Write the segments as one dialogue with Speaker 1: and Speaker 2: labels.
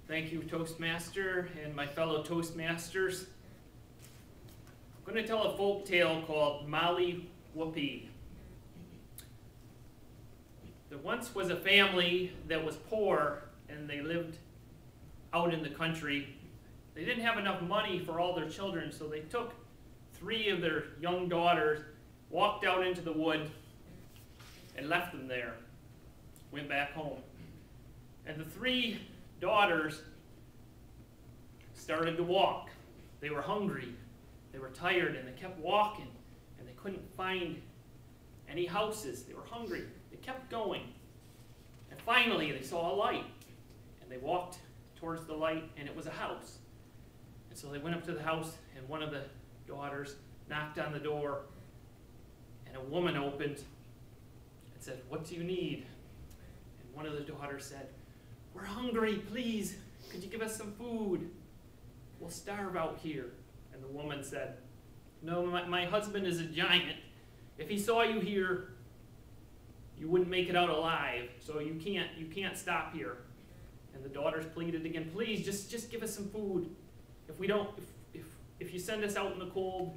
Speaker 1: Thank you, Toastmaster, and my fellow Toastmasters. I'm going to tell a folk tale called Molly Whuppie. There once was a family that was poor, and they lived out in the country. They didn't have enough money for all their children, so they took 3 of their young daughters, walked out into the wood, and left them there. Went back home. And the 3 daughters started to walk. They were hungry, they were tired, and they kept walking, and they couldn't find any houses. They were hungry. They kept going. And finally, they saw a light, and they walked towards the light, and it was a house. And so they went up to the house, and one of the daughters knocked on the door, and a woman opened and said, "What do you need?" And one of the daughters said, "We're hungry, please. Could you give us some food? We'll starve out here." And the woman said, "No, my husband is a giant. If he saw you here, you wouldn't make it out alive, so you can't stop here." And the daughters pleaded again, "Please, just give us some food. If you send us out in the cold,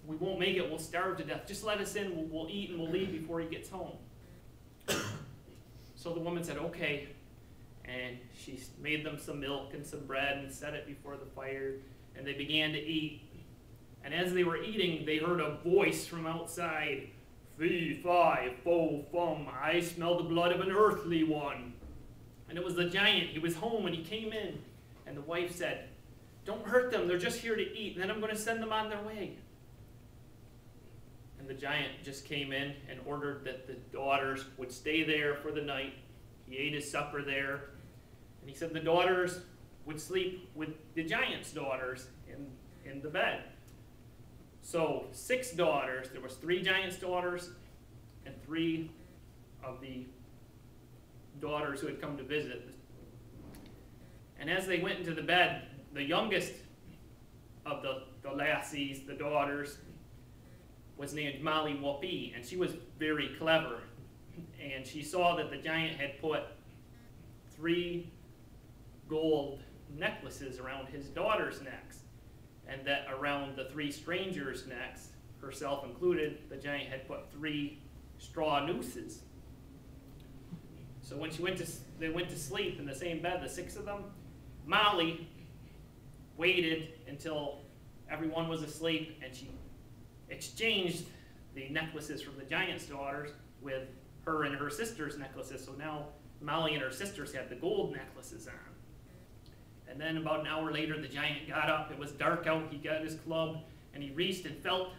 Speaker 1: we won't make it. We'll starve to death. Just let us in. We'll eat and we'll leave before he gets home." So the woman said, "Okay." And she made them some milk and some bread and set it before the fire, and they began to eat. And as they were eating, they heard a voice from outside. "Fee, fi, fo, fum, I smell the blood of an earthly one." And it was the giant. He was home and he came in. And the wife said, "Don't hurt them. They're just here to eat, and then I'm going to send them on their way." And the giant just came in and ordered that the daughters would stay there for the night. He ate his supper there. And he said the daughters would sleep with the giant's daughters in the bed. So 6 daughters, there was 3 giant's daughters and 3 of the daughters who had come to visit. And as they went into the bed, the youngest of the lassies, the daughters, was named Molly Whuppie, and she was very clever. And she saw that the giant had put 3 gold necklaces around his daughters' necks, and that around the 3 strangers' necks, herself included, the giant had put 3 straw nooses. So when they went to sleep in the same bed, the 6 of them, Molly waited until everyone was asleep, and she exchanged the necklaces from the giant's daughters with her and her sister's necklaces. So now Molly and her sisters had the gold necklaces on. And then about an hour later, the giant got up. It was dark out. He got his club, and he reached and felt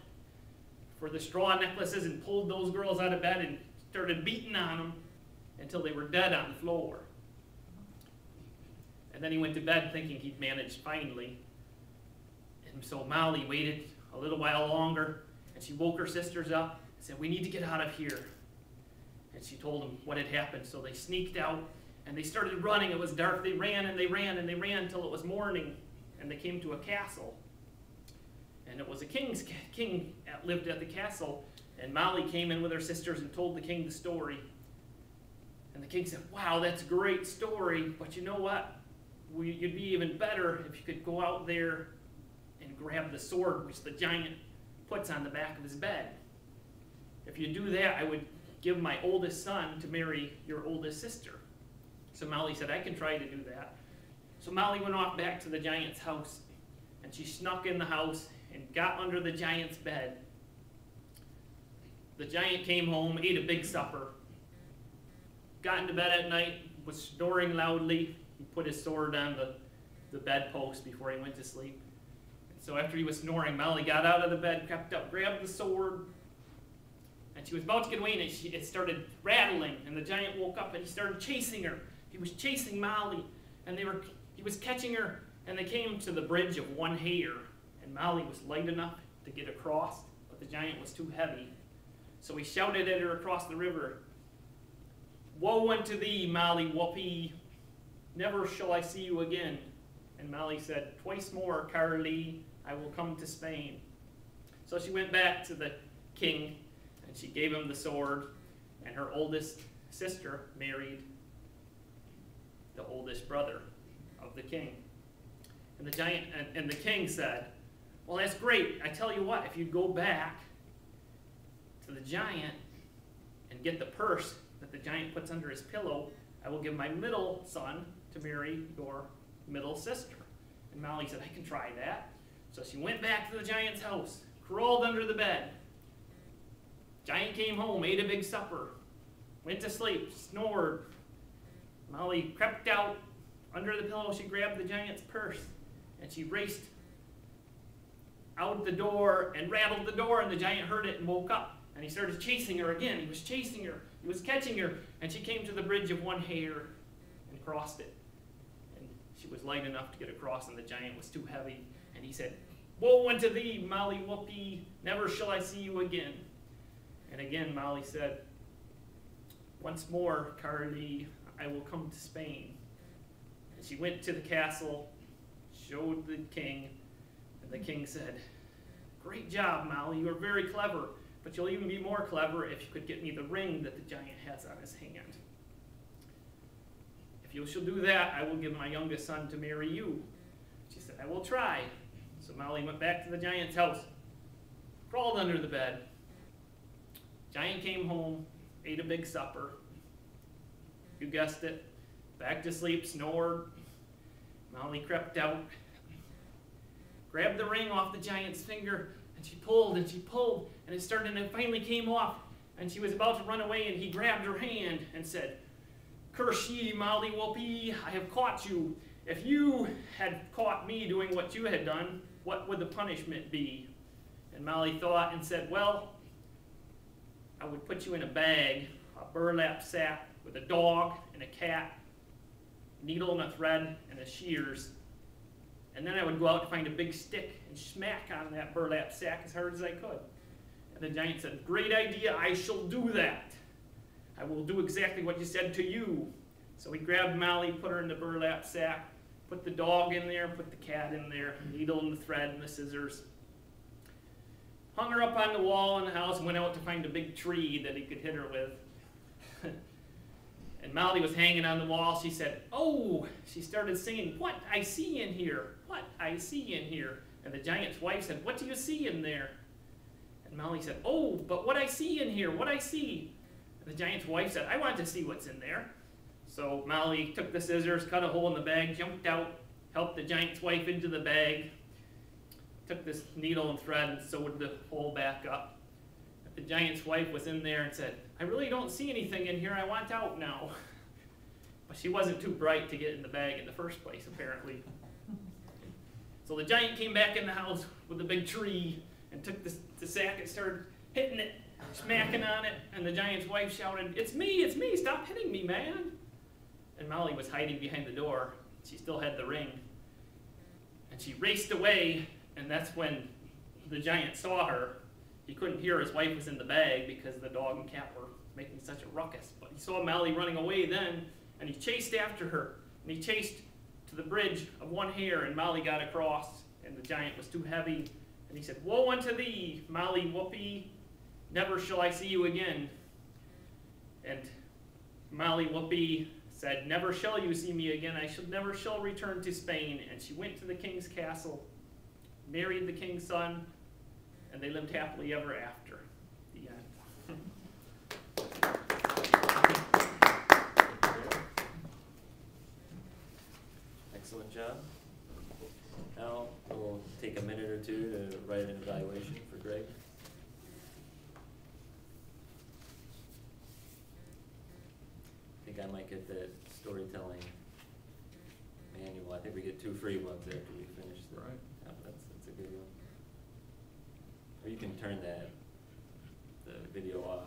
Speaker 1: for the straw necklaces and pulled those girls out of bed and started beating on them until they were dead on the floor. And then he went to bed thinking he'd managed finally. And so Molly waited a little while longer, and she woke her sisters up and said, "We need to get out of here." And she told them what had happened. So they sneaked out, and they started running. It was dark. They ran and they ran and they ran until it was morning, and they came to a castle. And it was a king that lived at the castle, and Molly came in with her sisters and told the king the story. And the king said, "Wow, that's a great story, but you know what? You'd be even better if you could go out there and grab the sword which the giant puts on the back of his bed. If you do that, I would give my oldest son to marry your oldest sister." So Molly said, "I can try to do that." So Molly went off back to the giant's house, and she snuck in the house and got under the giant's bed. The giant came home, ate a big supper, got into bed at night, was snoring loudly. He put his sword on the bedpost before he went to sleep. So after he was snoring, Molly got out of the bed, crept up, grabbed the sword, and she was about to get away, and it started rattling, and the giant woke up, and he started chasing her. He was chasing Molly, and he was catching her, and they came to the bridge of one hair, and Molly was light enough to get across, but the giant was too heavy. So he shouted at her across the river, "Woe unto thee, Molly Whuppie, never shall I see you again." And Molly said, "Twice more, Carly, I will come to Spain." So she went back to the king, and she gave him the sword, and her oldest sister married the oldest brother of the king. And the giant and the king said, well, that's great. I tell you what, if you'd go back to the giant and get the purse that the giant puts under his pillow, I will give my middle son to marry your middle sister. And Molly said, I can try that. So she went back to the giant's house, crawled under the bed. Giant came home, ate a big supper, went to sleep, snored. Molly crept out under the pillow. She grabbed the giant's purse, and she raced out the door and rattled the door, and the giant heard it and woke up. And he started chasing her again. He was chasing her. He was catching her. And she came to the bridge of one hair and crossed it. And she was light enough to get across, and the giant was too heavy. And he said, woe unto thee, Molly Whuppie, never shall I see you again. And again Molly said, once more, Carly, I will come to Spain. And she went to the castle, showed the king, and the king said, great job, Molly, you are very clever, but you'll even be more clever if you could get me the ring that the giant has on his hand. If you shall do that, I will give my youngest son to marry you. She said, I will try. So Molly went back to the giant's house, crawled under the bed. Giant came home, ate a big supper. You guessed it, back to sleep, snored. Molly crept out, grabbed the ring off the giant's finger, and she pulled, and it started, and it finally came off. And she was about to run away, and he grabbed her hand and said, curse ye, Molly Whuppie, I have caught you. If you had caught me doing what you had done, what would the punishment be? And Molly thought and said, well, I would put you in a bag, a burlap sack with a dog and a cat, a needle and a thread and a shears. And then I would go out and find a big stick and smack on that burlap sack as hard as I could. And the giant said, great idea, I shall do that. I will do exactly what you said to you. So he grabbed Molly, put her in the burlap sack, put the dog in there, put the cat in there, the needle and the thread and the scissors. Hung her up on the wall in the house and went out to find a big tree that he could hit her with. And Molly was hanging on the wall. She said, oh, she started singing, what I see in here, what I see in here. And the giant's wife said, what do you see in there? And Molly said, oh, but what I see in here, what I see. And the giant's wife said, I want to see what's in there. So Molly took the scissors, cut a hole in the bag, jumped out, helped the giant's wife into the bag, took this needle and thread and sewed the hole back up. The giant's wife was in there and said, I really don't see anything in here, I want out now. But she wasn't too bright to get in the bag in the first place, apparently. So the giant came back in the house with a big tree and took the sack and started hitting it, smacking on it, and the giant's wife shouted, it's me, stop hitting me, man. And Molly was hiding behind the door. She still had the ring. And she raced away, and that's when the giant saw her. He couldn't hear his wife was in the bag because the dog and cat were making such a ruckus. But he saw Molly running away then, and he chased after her. And he chased to the bridge of one hair, and Molly got across, and the giant was too heavy. And he said, woe unto thee, Molly Whuppie, never shall I see you again. And Molly Whuppie said, never shall you see me again, I never shall return to Spain. And she went to the king's castle, married the king's son, and they lived happily ever after. The end.
Speaker 2: Excellent job. Now we'll take a minute or two to write an evaluation for Greg. I think I might get that storytelling manual. I think we get 2 free ones after we finish the
Speaker 3: Right.
Speaker 2: Yeah, that's a good one. Or you can turn the video off.